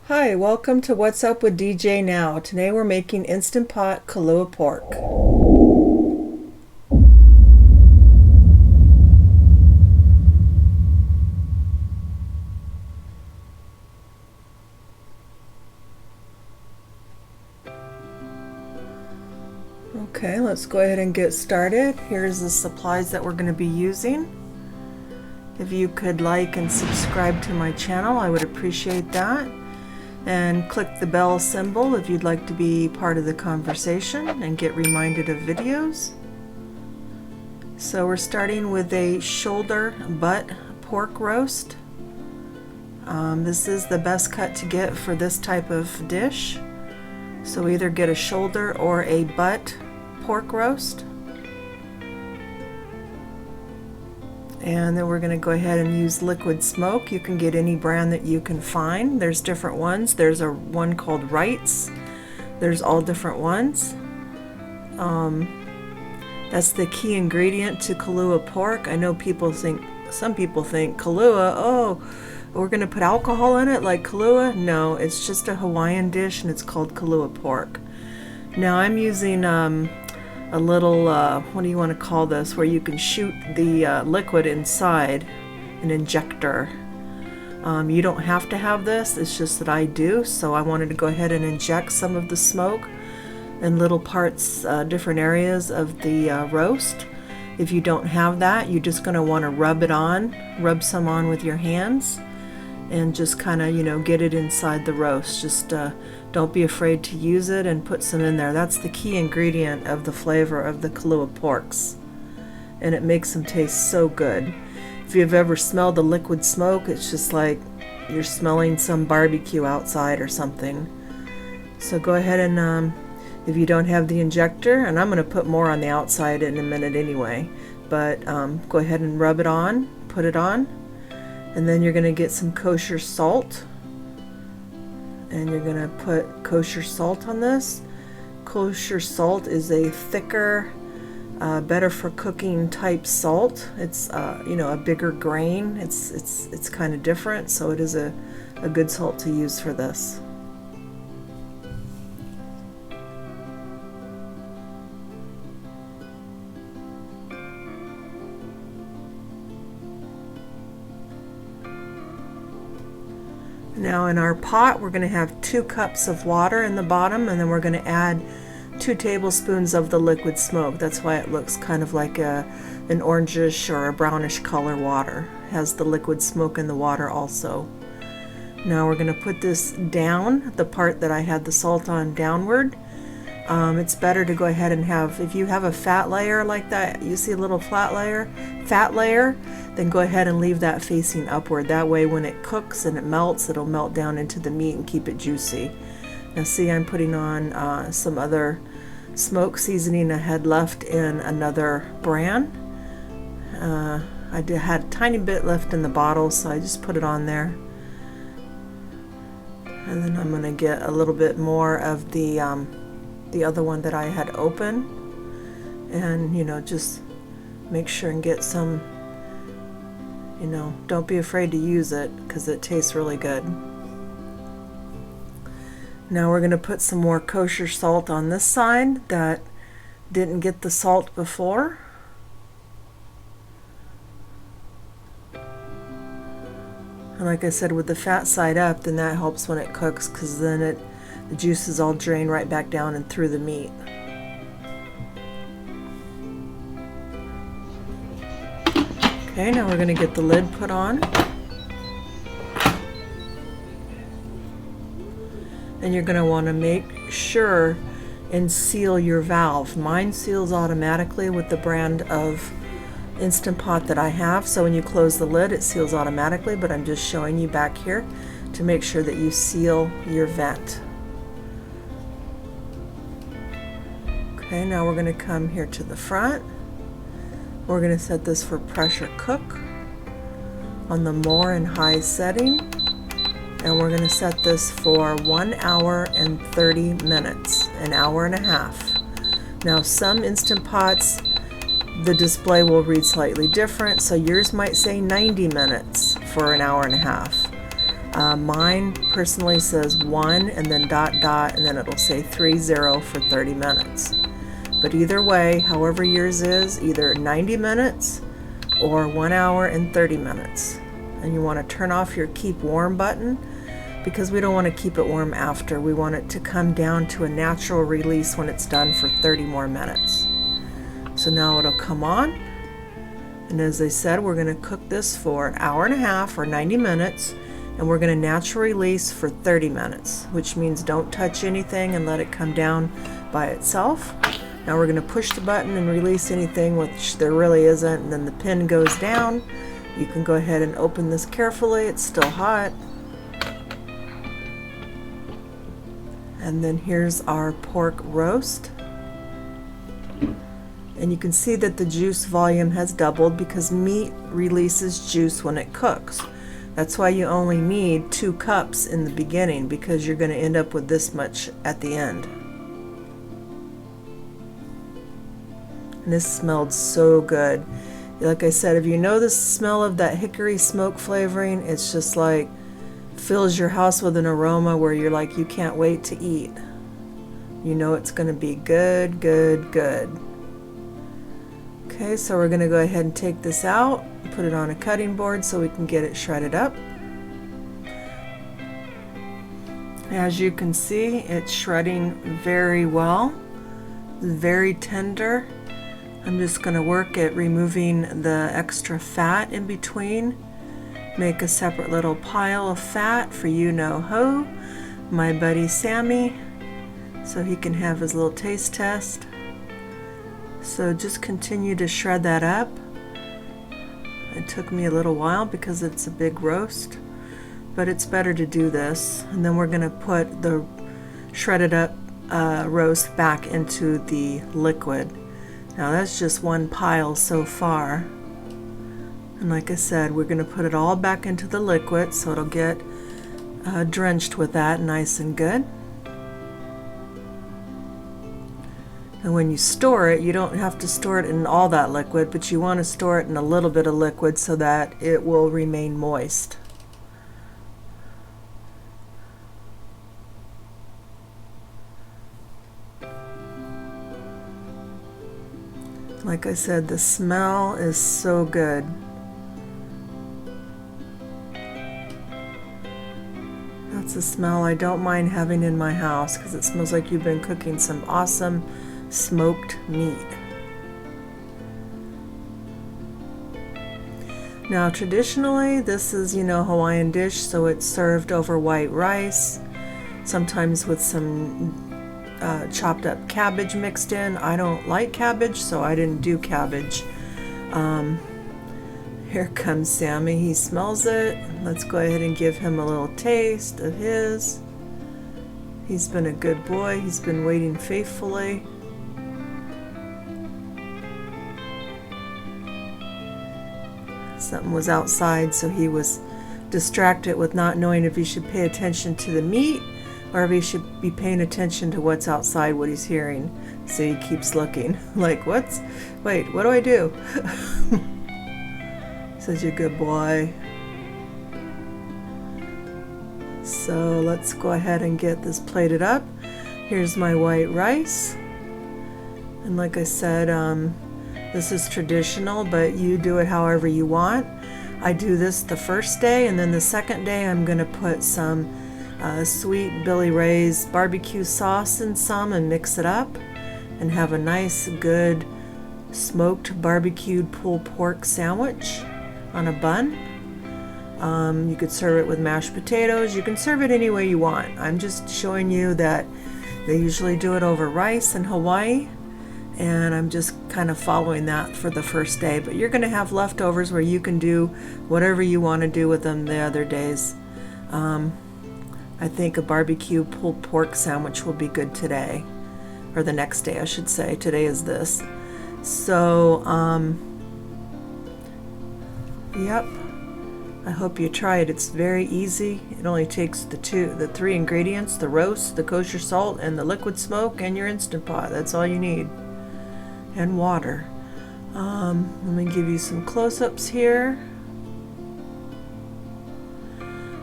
Hi, welcome to What's Up with DJ Now. Today we're making Instant Pot Kalua Pork. Okay, let's go ahead and get started. Here's the supplies that we're going to be using. If you could like and subscribe to my channel, I would appreciate that. And click the bell symbol if you'd like to be part of the conversation and get reminded of videos. So we're starting with a shoulder butt pork roast. This is the best cut to get for this type of dish. So either get a shoulder or a butt pork roast. And then we're going to go ahead and use liquid smoke. You can get any brand that you can find. There's different ones. There's one called Wright's. There's all different ones. That's the key ingredient to Kalua pork. I know some people think Kalua, oh, we're going to put alcohol in it like Kalua. No, it's just a Hawaiian dish and it's called Kalua pork. Now I'm using a little, what do you want to call this, where you can shoot the liquid inside, an injector. You don't have to have this, it's just that I do, so I wanted to go ahead and inject some of the smoke in little parts, different areas of the roast. If you don't have that, you're just going to want to rub some on with your hands and just kind of, get it inside the roast. Just don't be afraid to use it and put some in there. That's the key ingredient of the flavor of the Kalua porks, and it makes them taste so good. If you've ever smelled the liquid smoke, it's just like you're smelling some barbecue outside or something. So go ahead and if you don't have the injector, and I'm going to put more on the outside in a minute anyway, but go ahead and rub it on, put it on, and then you're going to get some kosher salt. And you're going to put kosher salt on this. Kosher salt is a thicker, better for cooking type salt. It's a bigger grain. It's kind of different, so it is a good salt to use for this. Now in our pot, we're going to have 2 cups of water in the bottom, and then we're going to add 2 tablespoons of the liquid smoke. That's why it looks kind of like an orangish or a brownish color water. It has the liquid smoke in the water also. Now we're going to put this down, the part that I had the salt on downward. It's better to go ahead and if you have a fat layer like that, you see a little fat layer, then go ahead and leave that facing upward. That way when it cooks and it melts, it'll melt down into the meat and keep it juicy. Now see, I'm putting on some other smoke seasoning I had left in another brand. I had a tiny bit left in the bottle, so I just put it on there. And then I'm going to get a little bit more of the other one that I had open, and just make sure and get some, don't be afraid to use it because it tastes really good. Now we're going to put some more kosher salt on this side that didn't get the salt before. And like I said, with the fat side up, then that helps when it cooks, because then the juices all drain right back down and through the meat. Okay, now we're going to get the lid put on. And you're going to want to make sure and seal your valve. Mine seals automatically with the brand of Instant Pot that I have. So when you close the lid, it seals automatically, but I'm just showing you back here to make sure that you seal your vent. Okay, now we're going to come here to the front. We're going to set this for pressure cook on the more and high setting, and we're going to set this for 1 hour and 30 minutes, an hour and a half. Now some Instant Pots, the display will read slightly different, so yours might say 90 minutes for an hour and a half. Mine personally says 1 and then dot dot, and then it'll say 30 for 30 minutes. But either way, however yours is, either 90 minutes or 1 hour and 30 minutes. And you want to turn off your keep warm button because we don't want to keep it warm after. We want it to come down to a natural release when it's done for 30 more minutes. So now it'll come on. And as I said, we're going to cook this for an hour and a half or 90 minutes. And we're going to natural release for 30 minutes, which means don't touch anything and let it come down by itself. Now we're going to push the button and release anything, which there really isn't, and then the pin goes down. You can go ahead and open this carefully. It's still hot. And then here's our pork roast. And you can see that the juice volume has doubled because meat releases juice when it cooks. That's why you only need 2 cups in the beginning, because you're going to end up with this much at the end. And this smelled so good. Like I said, if you know the smell of that hickory smoke flavoring, it's just like fills your house with an aroma where you're like, you can't wait to eat. You know it's going to be good, good, good. Okay, so we're going to go ahead and take this out, put it on a cutting board so we can get it shredded up. As you can see, it's shredding very well, very tender. I'm just going to work at removing the extra fat in between. Make a separate little pile of fat for you know who, my buddy Sammy, so he can have his little taste test. So just continue to shred that up. It took me a little while because it's a big roast, but it's better to do this. And then we're going to put the shredded up roast back into the liquid. Now that's just one pile so far. And like I said, we're going to put it all back into the liquid so it'll get drenched with that nice and good. And when you store it, you don't have to store it in all that liquid, but you want to store it in a little bit of liquid so that it will remain moist. Like I said, the smell is so good. That's a smell I don't mind having in my house because it smells like you've been cooking some awesome smoked meat. Now traditionally this is, you know, Hawaiian dish, so it's served over white rice, sometimes with some chopped up cabbage mixed in. I don't like cabbage, so I didn't do cabbage. Here comes Sammy. He smells it. Let's go ahead and give him a little taste of his. He's been a good boy. He's been waiting faithfully. Something was outside, so he was distracted with not knowing if he should pay attention to the meat or if he should be paying attention to what's outside, what he's hearing. So he keeps looking like, wait, what do I do? Such a good boy. So let's go ahead and get this plated up. Here's my white rice. And like I said, this is traditional, but you do it however you want. I do this the first day, and then the second day I'm going to put some sweet Billy Ray's barbecue sauce in some and mix it up and have a nice good smoked barbecued pulled pork sandwich on a bun. You could serve it with mashed potatoes. You can serve it any way you want. I'm just showing you that they usually do it over rice in Hawaii, and I'm just kind of following that for the first day. But you're going to have leftovers where you can do whatever you want to do with them the other days. I think a barbecue pulled pork sandwich will be good today, or the next day I should say. Today is this. So yep, I hope you try it. It's very easy. It only takes the 3 ingredients: the roast, the kosher salt, and the liquid smoke, and your Instant Pot. That's all you need. And water. Let me give you some close-ups here.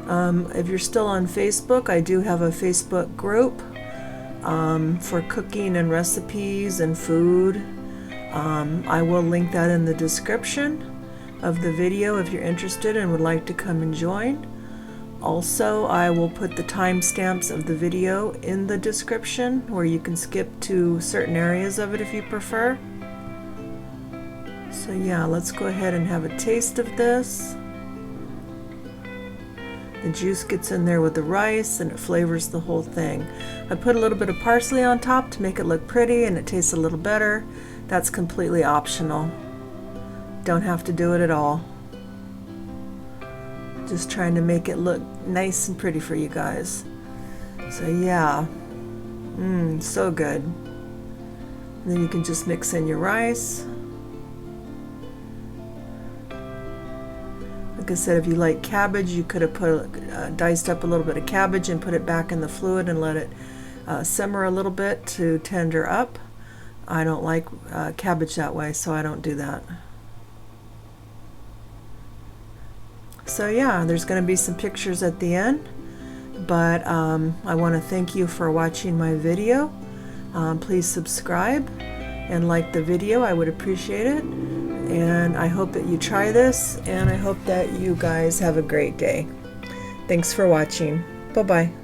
If you're still on Facebook, I do have a Facebook group for cooking and recipes and food. I will link that in the description of the video if you're interested and would like to come and join. Also, I will put the timestamps of the video in the description where you can skip to certain areas of it if you prefer. So yeah, let's go ahead and have a taste of this. The juice gets in there with the rice and it flavors the whole thing. I put a little bit of parsley on top to make it look pretty and it tastes a little better. That's completely optional. Don't have to do it at all. Just trying to make it look nice and pretty for you guys. So yeah, so good. And then you can just mix in your rice. Like I said, if you like cabbage, you could have put diced up a little bit of cabbage and put it back in the fluid and let it simmer a little bit to tender up. I don't like cabbage that way, so I don't do that. So yeah, there's going to be some pictures at the end, but I want to thank you for watching my video. Please subscribe and like the video. I would appreciate it. And I hope that you try this, and I hope that you guys have a great day. Thanks for watching. Bye-bye.